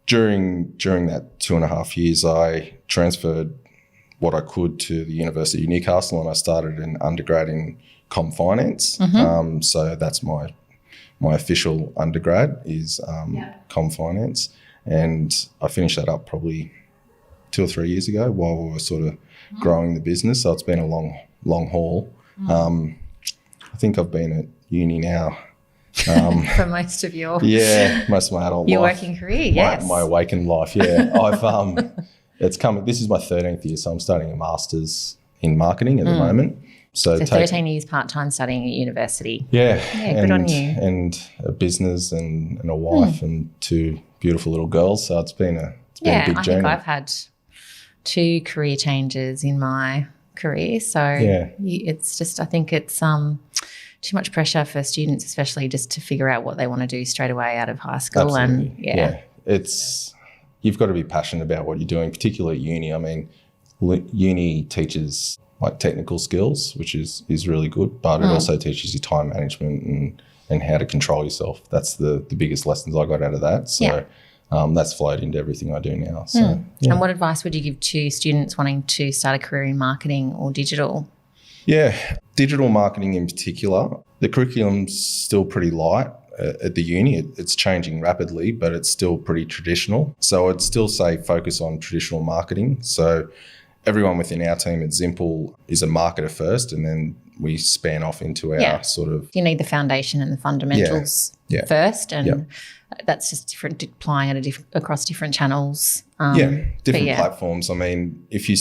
during that 2.5 years, I transferred what I could to the University of Newcastle, and I started an undergrad in comm finance. So that's my official undergrad is comm finance, and I finished that up probably 2 or 3 years ago while we were sort of growing the business. So it's been a long haul. I think I've been at uni now. For most of your most of my adult your life. working career, yes. My awakened life, I've it's coming. This is my 13th year, so I'm studying a master's in marketing at the moment. So 13 years part-time studying at university. Yeah, good on you. And a business and a wife and 2 beautiful little girls. So it's been a big journey. I think I've had 2 career changes in my career. So it's just, I think it's too much pressure for students, especially just to figure out what they want to do straight away out of high school. Absolutely. And it's, you've got to be passionate about what you're doing, particularly at uni. I mean, uni teaches like technical skills, which is really good, but it also teaches you time management and how to control yourself. That's the biggest lessons I got out of that. So that's flowed into everything I do now. So, And what advice would you give to students wanting to start a career in marketing or digital? Yeah, digital marketing in particular. The curriculum's still pretty light at the uni. It's changing rapidly, but it's still pretty traditional. So I'd still say focus on traditional marketing. So everyone within our team at Zimple is a marketer first, and then we span off into our sort of... You need the foundation and the fundamentals first, and that's just different, applying it across different channels. Different platforms. I mean, if you...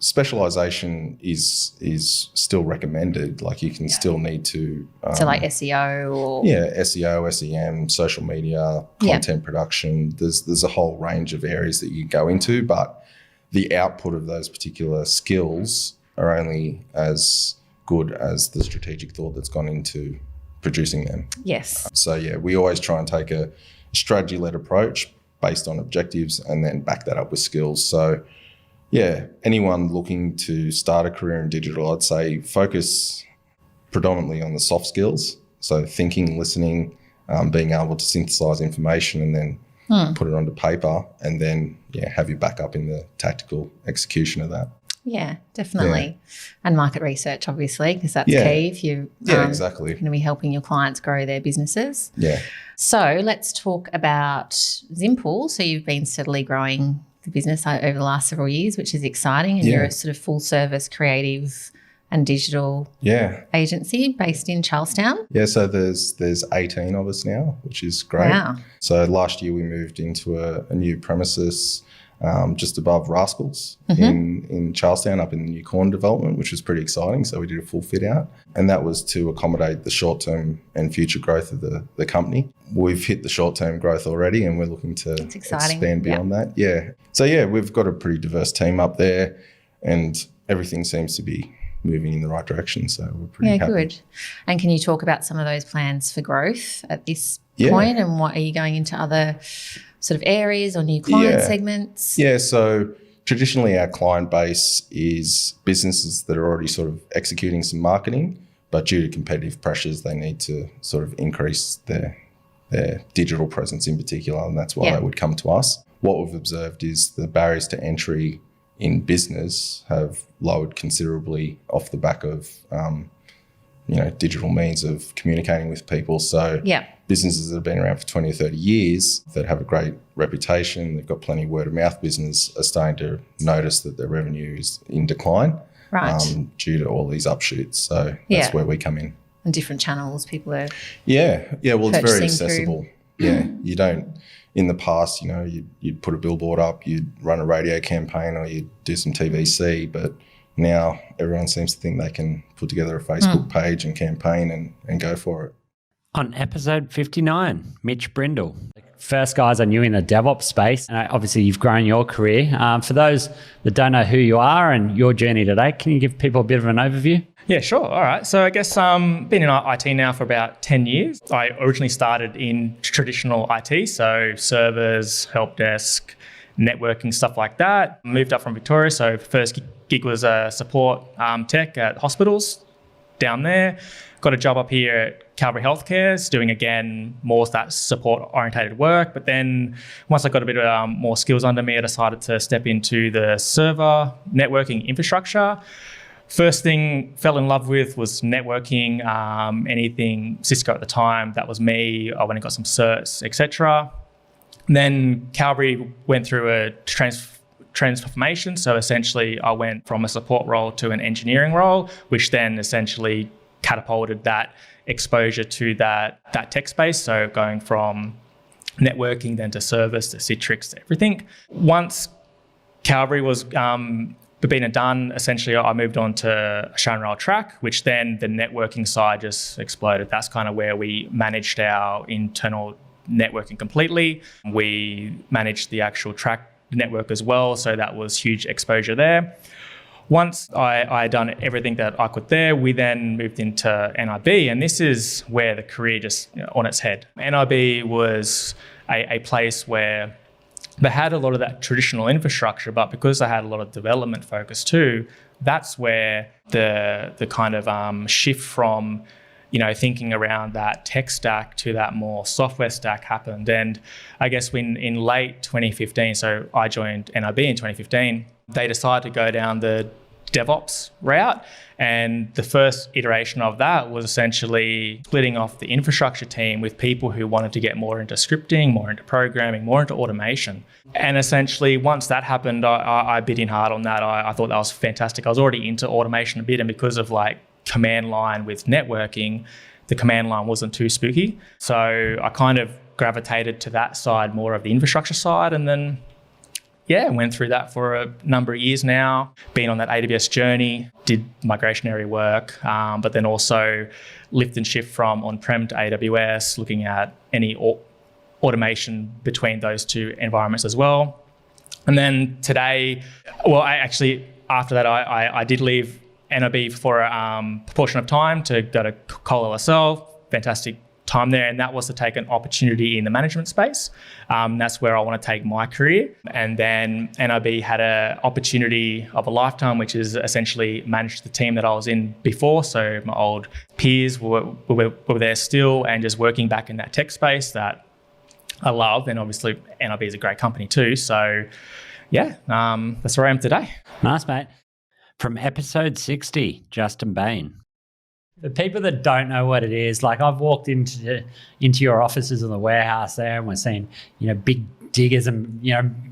Specialisation is still recommended. Like you can still need to... so like SEO or... SEO, SEM, social media, content production. There's a whole range of areas that you can go into, but the output of those particular skills are only as good as the strategic thought that's gone into producing them. Yes. So, we always try and take a strategy-led approach based on objectives and then back that up with skills. So, anyone looking to start a career in digital, I'd say focus predominantly on the soft skills. So thinking, listening, being able to synthesize information and then put it onto paper, and then, have your back up in the tactical execution of that. Yeah, definitely. And market research, obviously, because that's key if you're exactly going to be helping your clients grow their businesses. Yeah. So let's talk about Zimple. So you've been steadily growing the business over the last several years, which is exciting, and you're a sort of full service creative and digital agency based in Charlestown. Yeah, so there's 18 of us now, which is great. Wow. So last year we moved into a new premises just above Rascals in Charlestown, up in the new corn development, which was pretty exciting. So we did a full fit out, and that was to accommodate the short-term and future growth of the company. We've hit the short-term growth already, and we're looking to expand beyond that. Yeah. So, we've got a pretty diverse team up there, and everything seems to be moving in the right direction. So we're pretty happy. Good. And can you talk about some of those plans for growth at this point, and what are you going into other sort of areas or new client segments? Yeah, so traditionally our client base is businesses that are already sort of executing some marketing, but due to competitive pressures, they need to sort of increase their digital presence in particular, and that's why they would come to us. What we've observed is the barriers to entry in business have lowered considerably off the back of digital means of communicating with people. So businesses that have been around for 20 or 30 years that have a great reputation, they've got plenty of word of mouth business, are starting to notice that their revenue is in decline due to all these upshoots. So that's where we come in. And different channels people are well, it's very accessible. Through. You don't, in the past, you'd put a billboard up, you'd run a radio campaign, or you'd do some TVC, but now everyone seems to think they can put together a Facebook page and campaign and go for it. On episode 59, Mitch Brindle. First guys I knew in the DevOps space, and obviously you've grown your career. For those that don't know who you are and your journey today, can you give people a bit of an overview? Yeah, sure. All right. So I guess been in IT now for about 10 years. I originally started in traditional IT, so servers, help desk, networking, stuff like that. Moved up from Victoria, so first gig was support tech at hospitals. down there. Got a job up here at Calvary Healthcare, doing again more that support-orientated work. But then once I got a bit of more skills under me, I decided to step into the server networking infrastructure. First thing fell in love with was networking, anything Cisco at the time. That was me. I went and got some certs, etc. Then Calvary went through a transformation. So essentially I went from a support role to an engineering role, which then essentially catapulted that exposure to that tech space. So going from networking then to service to Citrix to everything. Once Calvary was been and done, essentially I moved on to a Sharon Rail track, which then the networking side just exploded. That's kind of where we managed our internal networking completely. We managed the actual track network as well, so that was huge exposure there. Once I had done everything that I could there, we then moved into NIB, and this is where the career just on its head. NIB was a place where they had a lot of that traditional infrastructure, but because they had a lot of development focus too, that's where the kind of shift from thinking around that tech stack to that more software stack happened. And I guess when in late 2015, so I joined NIB in 2015, they decided to go down the DevOps route. And the first iteration of that was essentially splitting off the infrastructure team with people who wanted to get more into scripting, more into programming, more into automation. And essentially once that happened, I bit in hard on that. I thought that was fantastic. I was already into automation a bit, and because of command line with networking, the command line wasn't too spooky. So I kind of gravitated to that side, more of the infrastructure side, and then went through that for a number of years now. Been on that AWS journey, did migrationary work, but then also lift and shift from on-prem to AWS, looking at any automation between those two environments as well. And then today, after that, I did leave NIB for a proportion of time to go to Cole LSL. Fantastic time there, and that was to take an opportunity in the management space. That's where I want to take my career. And then NIB had an opportunity of a lifetime, which is essentially manage the team that I was in before. So my old peers were there still, and just working back in that tech space that I love. And obviously NIB is a great company too. So that's where I am today. Nice, mate. From episode 60, Justin Bain. For people that don't know what it is, I've walked into your offices in the warehouse there, and we're seeing, big diggers and,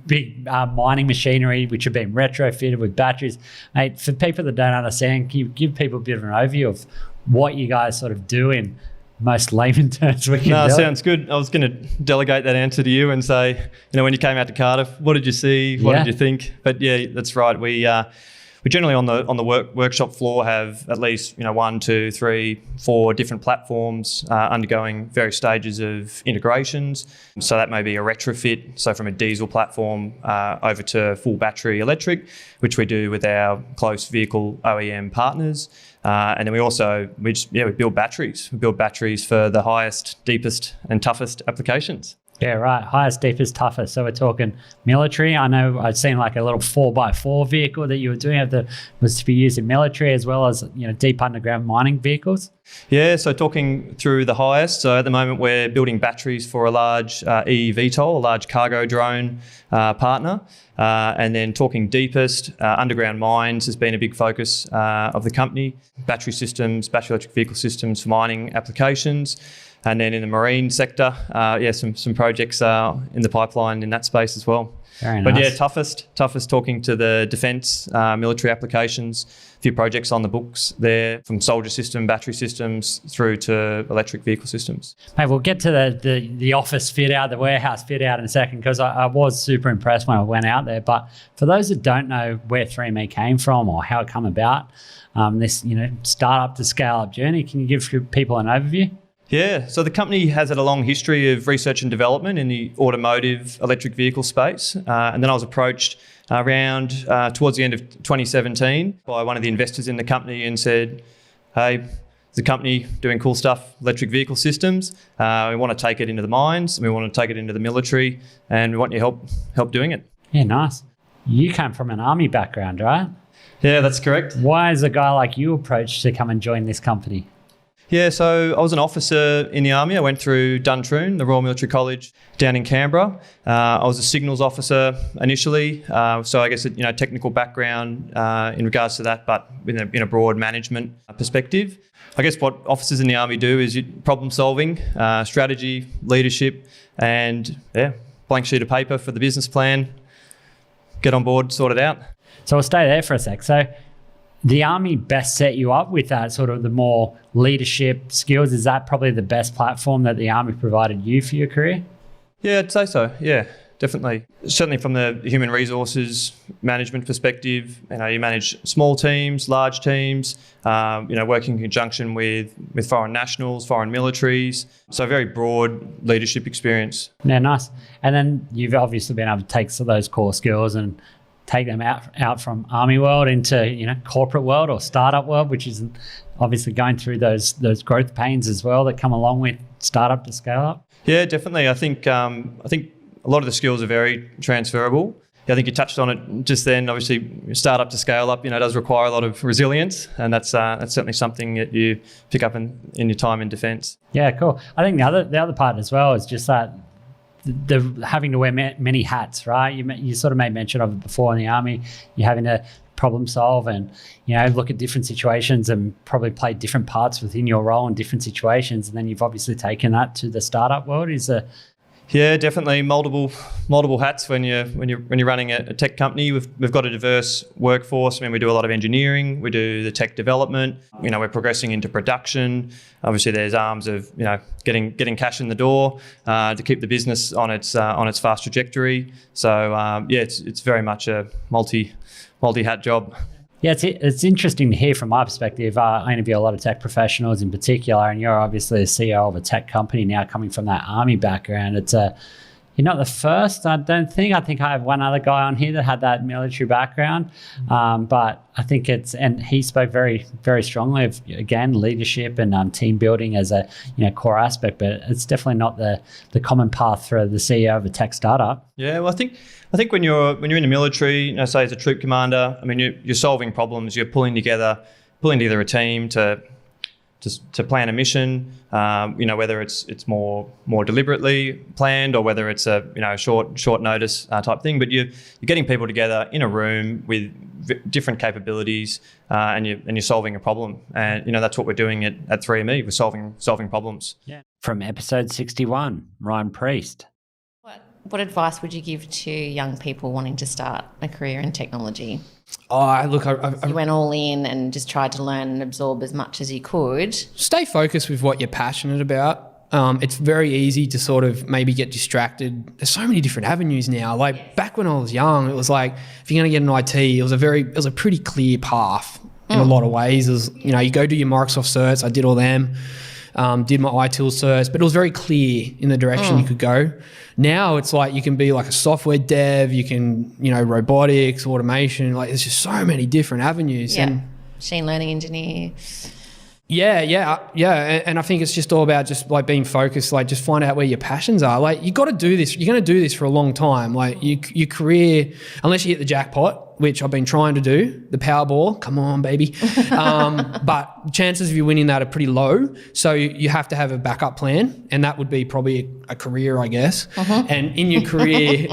big mining machinery, which have been retrofitted with batteries. Mate, for people that don't understand, can you give people a bit of an overview of what you guys sort of do in most layman terms we can do? No, sounds good. I was going to delegate that answer to you and say, when you came out to Cardiff, what did you see? What did you think? But yeah, that's right. We generally on the workshop floor have at least 1, 2, 3, 4 different platforms undergoing various stages of integrations. So that may be a retrofit, so from a diesel platform over to full battery electric, which we do with our close vehicle OEM partners. And then we build batteries. We build batteries for the highest, deepest, and toughest applications. Yeah, right. Highest, deepest, toughest. So we're talking military. I know I'd seen a little 4x4 vehicle that you were doing that was to be used in military, as well as deep underground mining vehicles. Yeah, so talking through the highest. So at the moment we're building batteries for a large Witold, a large cargo drone partner. And then talking deepest, underground mines has been a big focus of the company. Battery systems, battery electric vehicle systems for mining applications. And then in the marine sector, some projects are in the pipeline in that space as well. Very nice. But yeah, toughest talking to the defence, military applications, a few projects on the books there, from soldier system, battery systems, through to electric vehicle systems. Hey, we'll get to the office fit out, the warehouse fit out in a second, because I was super impressed when I went out there. But for those that don't know where 3Me came from or how it come about, this startup to scale up journey, can you give people an overview? Yeah, so the company has had a long history of research and development in the automotive electric vehicle space. And then I was approached around towards the end of 2017 by one of the investors in the company and said, hey, there's a company doing cool stuff, electric vehicle systems. We want to take it into the mines, and we want to take it into the military, and we want your help doing it. Yeah, nice. You come from an army background, right? Yeah, that's correct. Why is a guy like you approached to come and join this company? Yeah, so I was an officer in the Army. I went through Duntroon, the Royal Military College down in Canberra. I was a signals officer initially, so I guess technical background in regards to that, but in a broad management perspective. I guess what officers in the Army do is problem solving, strategy, leadership, and blank sheet of paper for the business plan. Get on board, sort it out. So we'll stay there for a sec. So the Army best set you up with that sort of the more leadership skills. Is that probably the best platform that the Army provided you for your career? Yeah, I'd say so. Yeah, definitely. Certainly from the human resources management perspective, you manage small teams, large teams, working in conjunction with foreign nationals, foreign militaries. So very broad leadership experience. Yeah, nice. And then you've obviously been able to take some of those core skills and take them out from Army world into corporate world or startup world, which is obviously going through those growth pains as well that come along with startup to scale up. Yeah, definitely. I think a lot of the skills are very transferable. I think you touched on it just then. Obviously, startup to scale up, does require a lot of resilience, and that's certainly something that you pick up in your time in defence. Yeah, cool. I think the other part as well is just that. The having to wear many hats, right? You sort of made mention of it before in the Army. You're having to problem solve and look at different situations and probably play different parts within your role in different situations. And then you've obviously taken that to the startup world. Yeah, definitely multiple hats when you're running a tech company. We've got a diverse workforce. I mean, we do a lot of engineering, we do the tech development. We're progressing into production. Obviously, there's arms of getting cash in the door to keep the business on its fast trajectory. So it's very much a multi-hat job. Yeah, it's interesting to hear from my perspective. I interview a lot of tech professionals in particular, and you're obviously a CEO of a tech company now coming from that Army background. You're not the first, I don't think. I think I have one other guy on here that had that military background. But I think and he spoke very, very strongly of, again, leadership and team building as a core aspect, but it's definitely not the common path for the CEO of a tech startup. Yeah, well, I think when you're in the military, say as a troop commander, I mean, you're solving problems, you're pulling together a team to plan a mission, whether it's more deliberately planned or whether it's a short notice type thing. But you're getting people together in a room with different capabilities, and you're solving a problem. And that's what we're doing at 3ME. We're solving problems. Yeah. From episode 61, Ryan Priest. What advice would you give to young people wanting to start a career in technology? Oh, look, You went all in and just tried to learn and absorb as much as you could. Stay focused with what you're passionate about. It's very easy to sort of maybe get distracted. There's so many different avenues now. Like back when I was young, it was like if you're going to get an IT, it was a pretty clear path in a lot of ways. It was, you go do your Microsoft certs. I did all them. Did my ITIL certs, but it was very clear in the direction you could go. Now it's like you can be like a software dev, you can, robotics, automation, like there's just so many different avenues. Yeah, and machine learning engineer. Yeah. And I think it's just all about just like being focused, like just find out where your passions are. Like you got to do this. You're going to do this for a long time. Like your career, unless you hit the jackpot, which I've been trying to do, the Powerball, come on, baby. But chances of you winning that are pretty low. So you have to have a backup plan, and that would be probably a career, I guess. And in your career,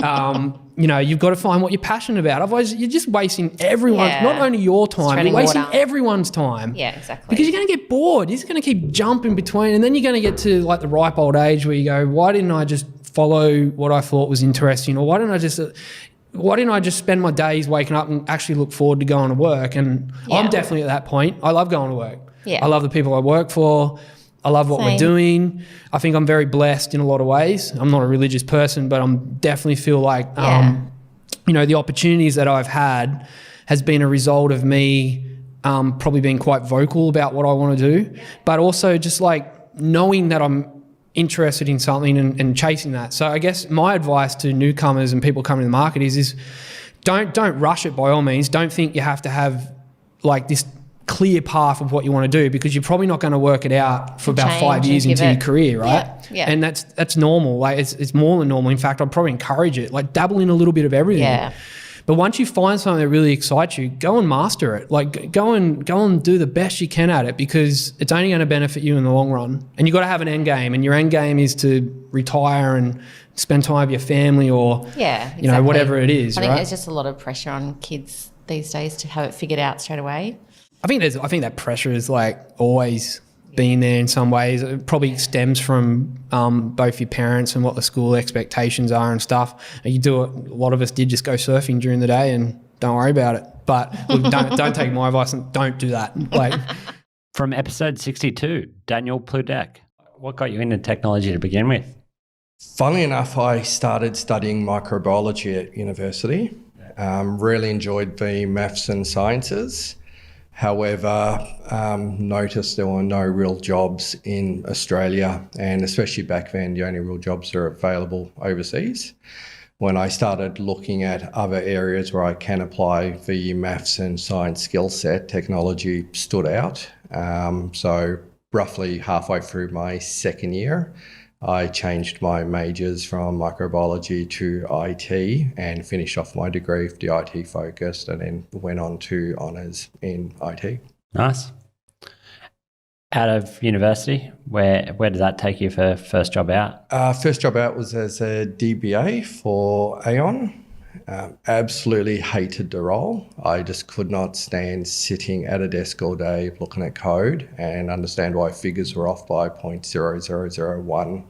you've got to find what you're passionate about. Otherwise, you're just wasting everyone's, not only your time, you're wasting everyone's time. Yeah, exactly. Because you're going to get bored. You're just going to keep jumping between, and then you're going to get to like the ripe old age where you go, why didn't I just follow what I thought was interesting, or why didn't I just spend my days waking up and actually look forward to going to work? And I'm definitely at that point. I love going to work. Yeah. I love the people I work for. I love what we're doing. I think I'm very blessed in a lot of ways. I'm not a religious person, but I'm definitely feel like, the opportunities that I've had has been a result of me probably being quite vocal about what I want to do, but also just like knowing that I'm interested in something and chasing that. So I guess my advice to newcomers and people coming to the market is don't rush it by all means. Don't think you have to have like this clear path of what you want to do, because you're probably not going to work it out for about 5 years into your career, right? Yeah. And that's normal. Like it's more than normal. In fact, I'd probably encourage it. Like dabble in a little bit of everything. Yeah. But once you find something that really excites you, go and master it. Like go and do the best you can at it, because it's only going to benefit you in the long run. And you've got to have an end game, and your end game is to retire and spend time with your family, or exactly. you know, whatever it is. I think right? there's just a lot of pressure on kids these days to have it figured out straight away. I think that pressure is like always been there in some ways. It probably stems from both your parents and what the school expectations are and stuff. And a lot of us did just go surfing during the day and don't worry about it. But look, don't take my advice and don't do that. Like from episode 62, Daniel Pludek, what got you into technology to begin with? Funnily enough, I started studying microbiology at university. Really enjoyed the maths and sciences. However, noticed there were no real jobs in Australia, and especially back then, the only real jobs are available overseas. When I started looking at other areas where I can apply the maths and science skill set, technology stood out. So roughly halfway through my second year, I changed my majors from microbiology to IT and finished off my degree with the IT focused, and then went on to honours in IT. Nice. Out of university, where did that take you for first job out? First job out was as a DBA for Aon. Absolutely hated the role. I just could not stand sitting at a desk all day looking at code and understand why figures were off by 0.0001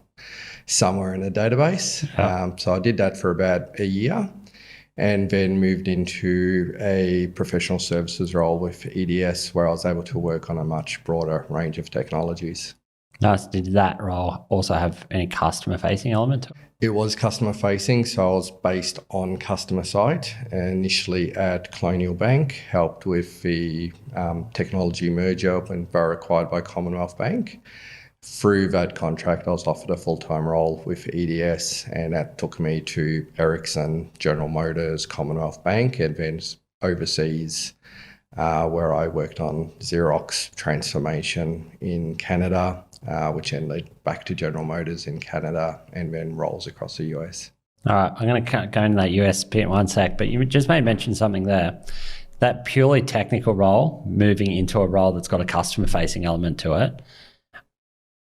somewhere in a database. Yeah. So I did that for about a year, and then moved into a professional services role with EDS, where I was able to work on a much broader range of technologies. Nice. Did that role also have any customer-facing element to it? It was customer facing, so I was based on customer site. Initially at Colonial Bank, helped with the technology merger when they were acquired by Commonwealth Bank. Through that contract, I was offered a full-time role with EDS, and that took me to Ericsson, General Motors, Commonwealth Bank, and then overseas, where I worked on Xerox transformation in Canada, which ended back to General Motors in Canada, and then roles across the US. All right, I'm going to go into that US bit in one sec, but you just made mention something there. That purely technical role, moving into a role that's got a customer-facing element to it,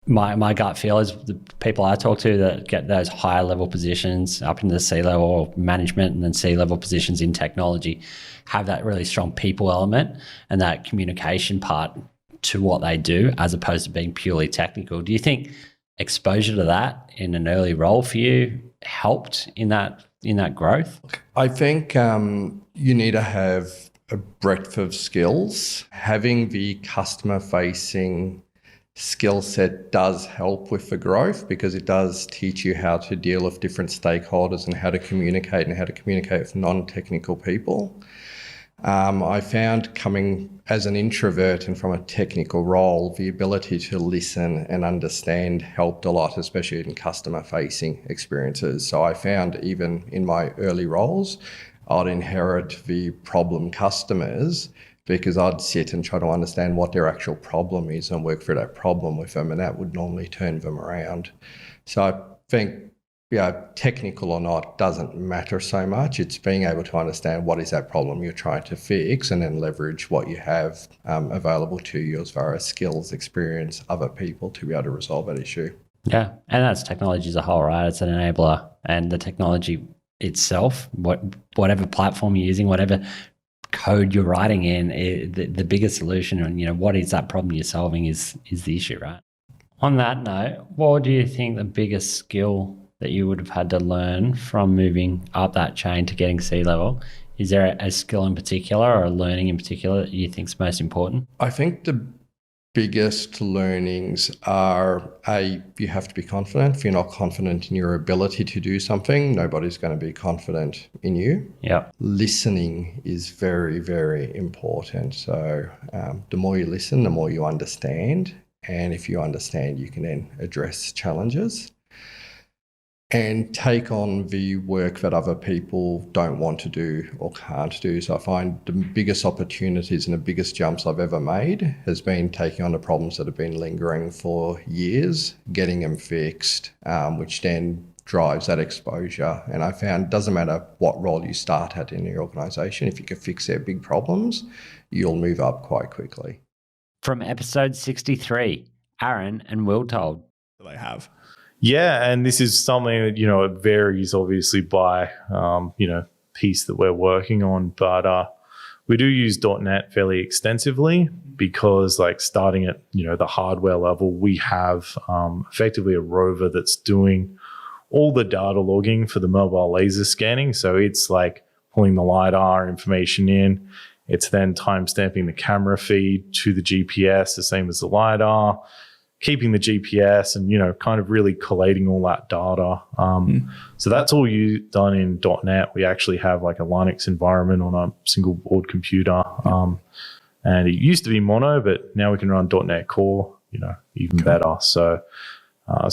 my gut feel is the people I talk to that get those higher level positions up into the C-level or management and then C-level positions in technology have that really strong people element and that communication part to what they do, as opposed to being purely technical. Do you think exposure to that in an early role for you helped in that growth? I think you need to have a breadth of skills. Having the customer-facing skill set does help with the growth, because it does teach you how to deal with different stakeholders and how to communicate with non-technical people. I found, coming as an introvert and from a technical role, the ability to listen and understand helped a lot, especially in customer-facing experiences. So I found even in my early roles, I'd inherit the problem customers because I'd sit and try to understand what their actual problem is and work through that problem with them, and that would normally turn them around. So I think, technical or not doesn't matter so much. It's being able to understand what is that problem you're trying to fix, and then leverage what you have available to you as far as skills, experience, other people to be able to resolve that issue. Yeah, and that's technology as a whole, right? It's an enabler, and the technology itself, whatever platform you're using, whatever code you're writing in, the bigger solution and what is that problem you're solving is the issue, right? On that note, what do you think the biggest skill that you would have had to learn from moving up that chain to getting C-level? Is there a skill in particular or a learning in particular that you think is most important? I think the biggest learnings are, you have to be confident. If you're not confident in your ability to do something, nobody's going to be confident in you. Yeah. Listening is very, very important. So the more you listen, the more you understand. And if you understand, you can then address challenges and take on the work that other people don't want to do or can't do. So I find the biggest opportunities and the biggest jumps I've ever made has been taking on the problems that have been lingering for years, getting them fixed, which then drives that exposure. And I found it doesn't matter what role you start at in the organisation, if you can fix their big problems, you'll move up quite quickly. From episode 63, Aaron and Witold. They have. Yeah, and this is something that, it varies obviously by, piece that we're working on, but we do use .NET fairly extensively because starting at, the hardware level, we have effectively a rover that's doing all the data logging for the mobile laser scanning. So it's pulling the LiDAR information in. It's then timestamping the camera feed to the GPS, the same as the LiDAR, keeping the GPS and, kind of really collating all that data. So that's all done in .NET. We actually have a Linux environment on a single board computer. And it used to be mono, but now we can run .NET Core, even better. So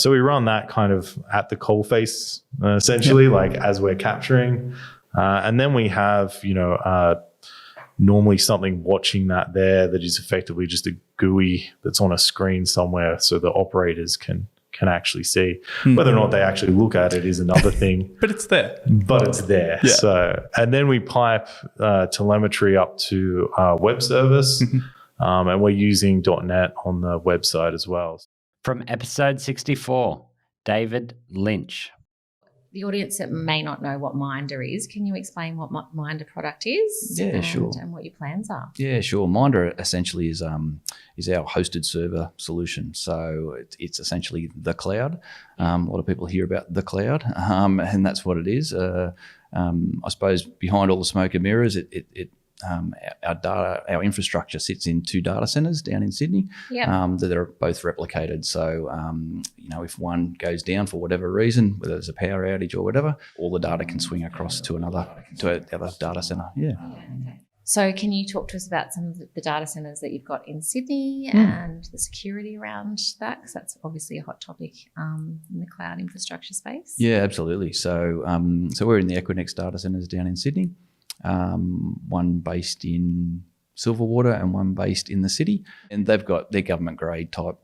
we run that kind of at the coalface, essentially, as we're capturing. And then we have, normally something watching that there that is effectively just a GUI that's on a screen somewhere so the operators can actually see. Whether or not they actually look at it is another thing. But it's there. Yeah. So, and then we pipe telemetry up to web service, and we're using .NET on the website as well. From episode 64, David Lynch. The audience that may not know what Minder is, can you explain what Minder product is? Yeah, sure. And what your plans are? Yeah, sure. Minder essentially is our hosted server solution. So it's essentially the cloud. A lot of people hear about the cloud, and that's what it is. I suppose behind all the smoke and mirrors, our infrastructure sits in 2 data centers down in Sydney that are both replicated. So, if one goes down for whatever reason, whether there's a power outage or whatever, all the data can swing across to the other data center. Yeah. Okay. So can you talk to us about some of the data centers that you've got in Sydney and the security around that? Because that's obviously a hot topic in the cloud infrastructure space. Yeah, absolutely. So, we're in the Equinix data centers down in Sydney. One based in Silverwater and one based in the city, and they've got their government grade type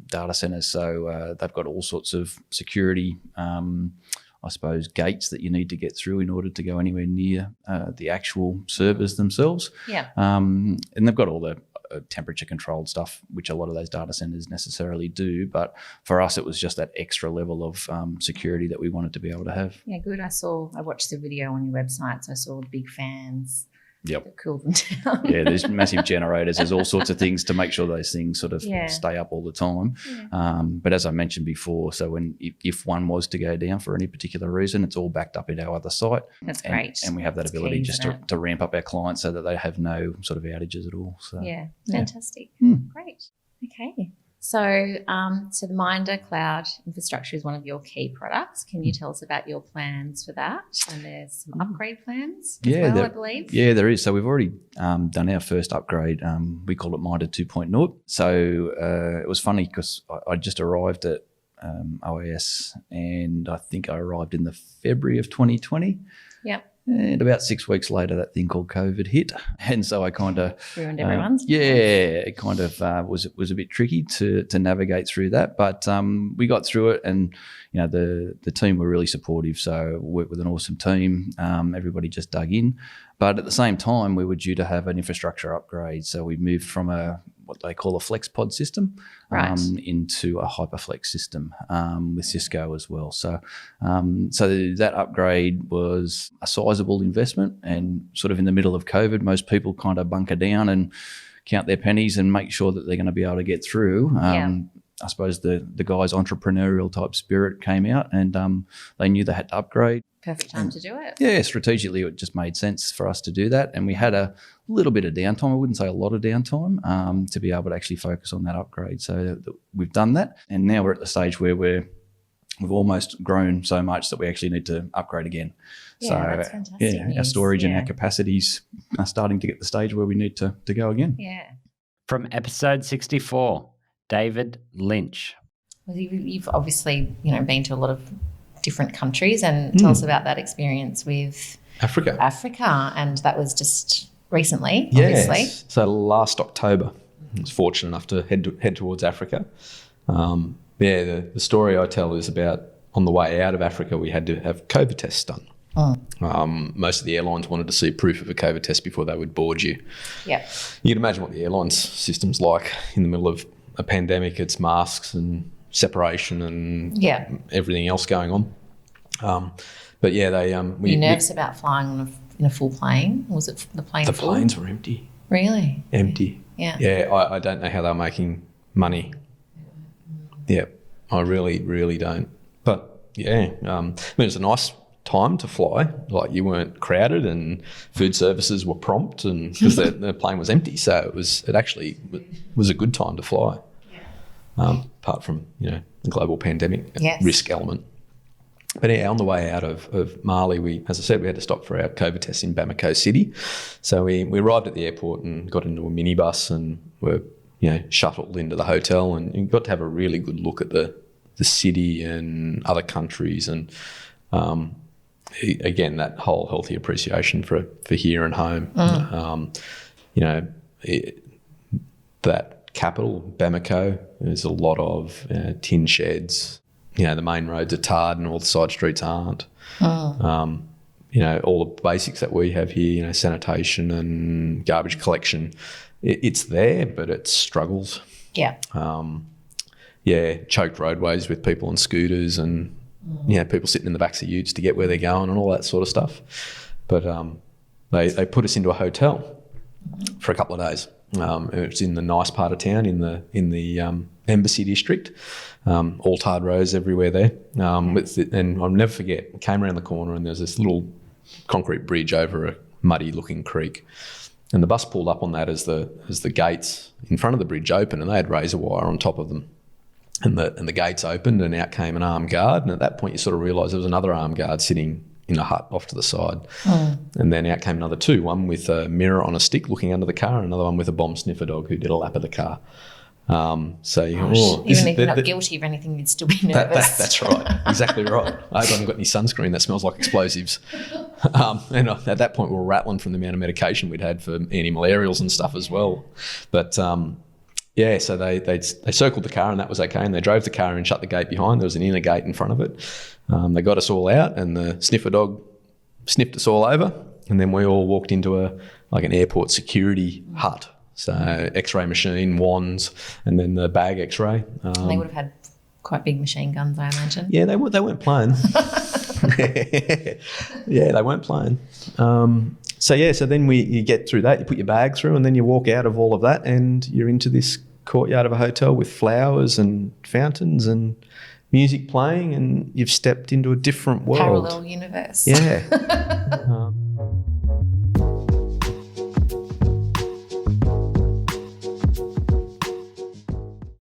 data centers. So they've got all sorts of security, I suppose, gates that you need to get through in order to go anywhere near the actual servers themselves. Yeah. And they've got all the temperature controlled stuff, which a lot of those data centers necessarily do. But for us, it was just that extra level of security that we wanted to be able to have. Yeah, good. I watched the video on your website, so I saw the big fans. Yep. That cool them down. Yeah, there's massive generators. There's all sorts of things to make sure those things sort of stay up all the time. Yeah. But as I mentioned before, so if one was to go down for any particular reason, it's all backed up in our other site. That's great. And we have that ability just to ramp up our clients so that they have no sort of outages at all. So yeah, fantastic. Great. Okay. So, the Minder Cloud infrastructure is one of your key products. Can you tell us about your plans for that? And there's some upgrade plans as well, I believe. Yeah, there is. So we've already done our first upgrade. We call it Minder 2.0. So it was funny because I just arrived at OAS, and I think I arrived in the February of 2020. Yep. And about 6 weeks later, that thing called COVID hit. And so I kind of ruined everyone's. It kind of was a bit tricky to navigate through that. But we got through it, and the team were really supportive. So worked with an awesome team. Everybody just dug in. But at the same time, we were due to have an infrastructure upgrade. So we moved from what they call a FlexPod system into a HyperFlex system with Cisco as well. So that upgrade was a sizable investment, and sort of in the middle of COVID, most people kind of bunker down and count their pennies and make sure that they're going to be able to get through. I suppose the guys' entrepreneurial type spirit came out, and they knew they had to upgrade. Perfect time to do it. Yeah, strategically it just made sense for us to do that. And we had a little bit of downtime. I wouldn't say a lot of downtime to be able to actually focus on that upgrade. So we've done that. And now we're at the stage where we've almost grown so much that we actually need to upgrade again. Yeah, so that's fantastic. Our storage and our capacities are starting to get the stage where we need to go again. Yeah. From episode 64, David Lynch. Well, you've obviously, been to a lot of different countries, and tell us about that experience with Africa, and that was just recently, obviously. Yes. So last October, I was fortunate enough to head towards Africa. The story I tell is about on the way out of Africa, we had to have COVID tests done. Most of the airlines wanted to see proof of a COVID test before they would board you. Yeah. You can imagine what the airlines system's like in the middle of a pandemic. It's masks and separation and everything else going on. But yeah, they. Were you nervous about flying in a full plane? Was it the plane? The full? planes were empty. Really? Empty. Yeah. Yeah, I don't know how they were making money. Yeah, I really, really don't. But yeah, I mean, it was a nice time to fly. Like, you weren't crowded and food services were prompt, and because the plane was empty, so it actually was a good time to fly. Apart from the global pandemic risk element. But yeah, on the way out of Mali, as I said, we had to stop for our COVID test in Bamako City. So we arrived at the airport and got into a minibus and were shuttled into the hotel, and you got to have a really good look at the city and other countries, and again, that whole healthy appreciation for here and home. That capital, Bamako, there's a lot of tin sheds. The main roads are tarred and all the side streets aren't. All the basics that we have here, sanitation and garbage collection, it's there, but it struggles. Yeah. Choked roadways with people on scooters and people sitting in the backs of utes to get where they're going and all that sort of stuff. But they put us into a hotel for a couple of days. It's in the nice part of town, in the Embassy district. All tarred roads everywhere there. And I'll never forget, came around the corner and there's this little concrete bridge over a muddy looking creek. And the bus pulled up on that as the gates in front of the bridge opened, and they had razor wire on top of them. And the gates opened and out came an armed guard. And at that point you sort of realise there was another armed guard sitting in a hut off to the side. And then out came another two, one with a mirror on a stick looking under the car, and another one with a bomb sniffer dog who did a lap of the car. Even if you're not guilty of anything, you'd still be nervous. That's right. Exactly right. I haven't got any sunscreen that smells like explosives. And at that point we were rattling from the amount of medication we'd had for anti-malarials and stuff as well. But so they circled the car and that was okay, and they drove the car and shut the gate behind. There was an inner gate in front of it. They got us all out and the sniffer dog sniffed us all over, and then we all walked into an airport security hut. So X-ray machine, wands, and then the bag X-ray. They would have had quite big machine guns, I imagine. Yeah, they weren't playing. Yeah, they weren't playing. So then you get through that, you put your bag through, and then you walk out of all of that and you're into this courtyard of a hotel with flowers and fountains and music playing, and you've stepped into a different world. Parallel universe. Yeah.